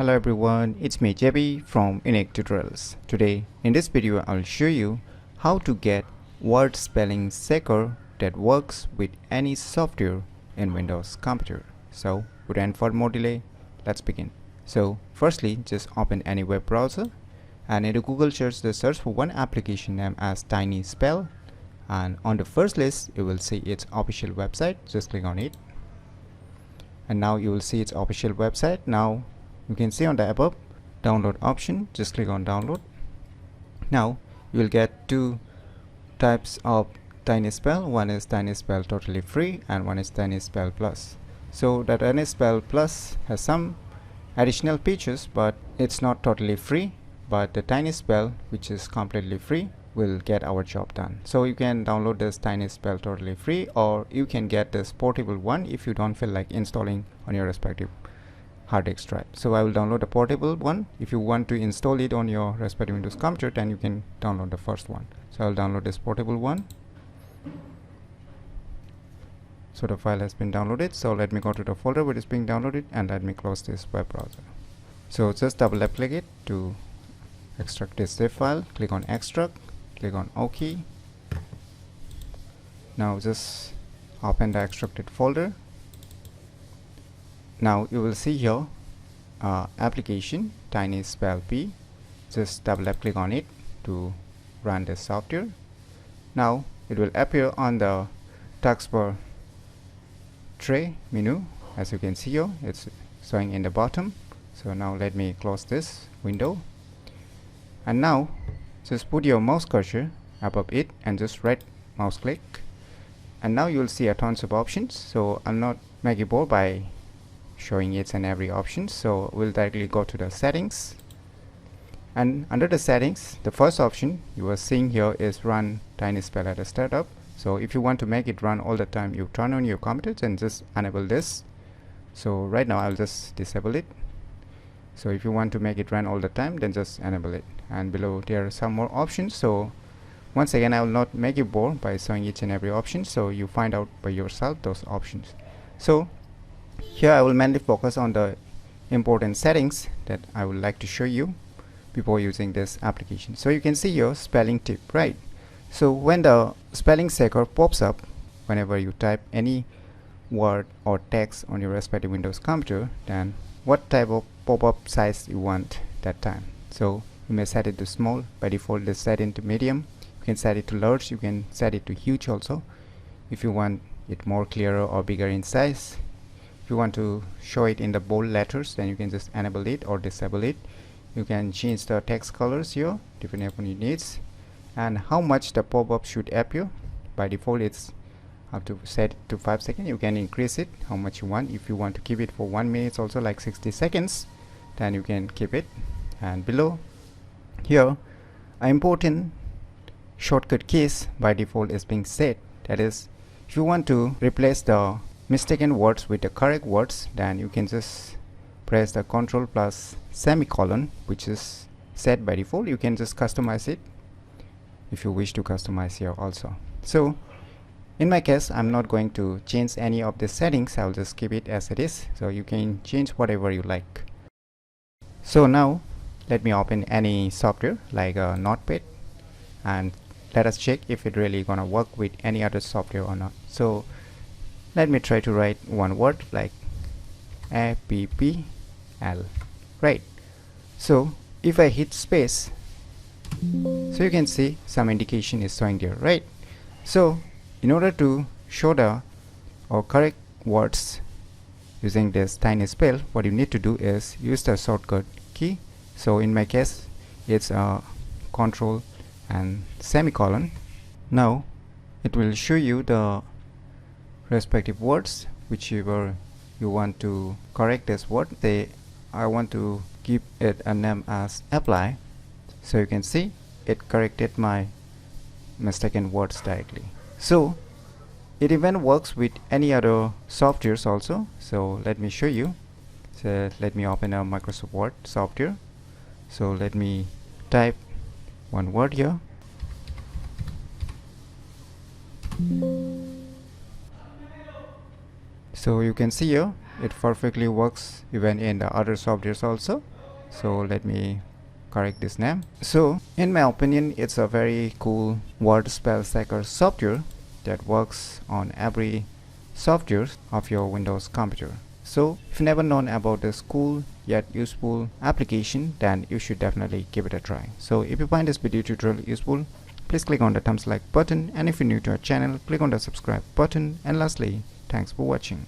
Hello everyone, it's me JB from UniqueTutorials. Today in this video I'll show you how to get word spelling checker that works with any software in Windows computer. So without further more delay, let's begin. So firstly, just open any web browser and in the Google search, search for one application named as Tiny Spell, and on the first list you will see its official website. Just click on it and now you will see its official website. Now you can see on the above download option, just click on download. Now you will get two types of Tiny Spell. One is Tiny Spell totally free and one is Tiny Spell Plus. So the Tiny Spell Plus has some additional features, but it's not totally free. But the Tiny Spell, which is completely free, will get our job done. So you can download this Tiny Spell totally free, or you can get this portable one if you don't feel like installing on your respective hard disk drive. So I will download the portable one. If you want to install it on your respective Windows computer, then you can download the first one. So I'll download this portable one. So the file has been downloaded. So let me go to the folder where it's being downloaded and let me close this web browser. So just double left click it to extract this zip file. Click on extract, click on OK. Now just open the extracted folder. Now you will see here application Tiny Spell P. Just double left click on it to run this software. Now it will appear on the taskbar tray menu. As you can see here, it's showing in the bottom. So now let me close this window, and now just put your mouse cursor above it and just right mouse click, and now you will see a tons of options. So I'll not make it bored by showing each and every option, so we'll directly go to the settings, and under the settings the first option you are seeing here is run Tiny Spell at a startup. So if you want to make it run all the time, you turn on your computer and just enable this. So right now I'll just disable it. So if you want to make it run all the time, then just enable it, and below there are some more options. So once again, I will not make you bored by showing each and every option, so you find out by yourself those options. So here I will mainly focus on the important settings that I would like to show you before using this application. So you can see your spelling tip, right? So when the spelling checker pops up whenever you type any word or text on your respective Windows computer, then what type of pop-up size you want that time. So you may set it to small. By default it is set into medium. You can set it to large, you can set it to huge also if you want it more clearer or bigger in size. If you want to show it in the bold letters, then you can just enable it or disable it. You can change the text colors here depending upon your needs, and how much the pop-up should appear. By default it's up to set it to 5 seconds. You can increase it how much you want. If you want to keep it for 1 minute also, like 60 seconds, then you can keep it. And below here an important shortcut keys by default is being set. That is, if you want to replace the mistaken words with the correct words, then you can just press the Ctrl plus semicolon, which is set by default. You can just customize it if you wish to customize here also. So in my case, I'm not going to change any of the settings. I'll just keep it as it is, so you can change whatever you like. So now let me open any software like a Notepad, and let us check if it really gonna work with any other software or not. So let me try to write one word like APPL, right? So if I hit space, so you can see some indication is showing there, right? So in order to show the or correct words using this Tiny Spell, what you need to do is use the shortcut key. So in my case it's Ctrl and semicolon. Now it will show you the respective words whichever you want to correct this word. I want to give it a name as apply, so you can see it corrected my mistaken words directly. So it even works with any other softwares also. So let me show you. So let me open a Microsoft Word software. So let me type one word here. So you can see here it perfectly works even in the other softwares also. So let me correct this name. So in my opinion, it's a very cool word spell checker software that works on every software of your Windows computer. So if you never known about this cool yet useful application, then you should definitely give it a try. So if you find this video tutorial useful, please click on the thumbs like button, and if you're new to our channel, click on the subscribe button, and lastly, thanks for watching.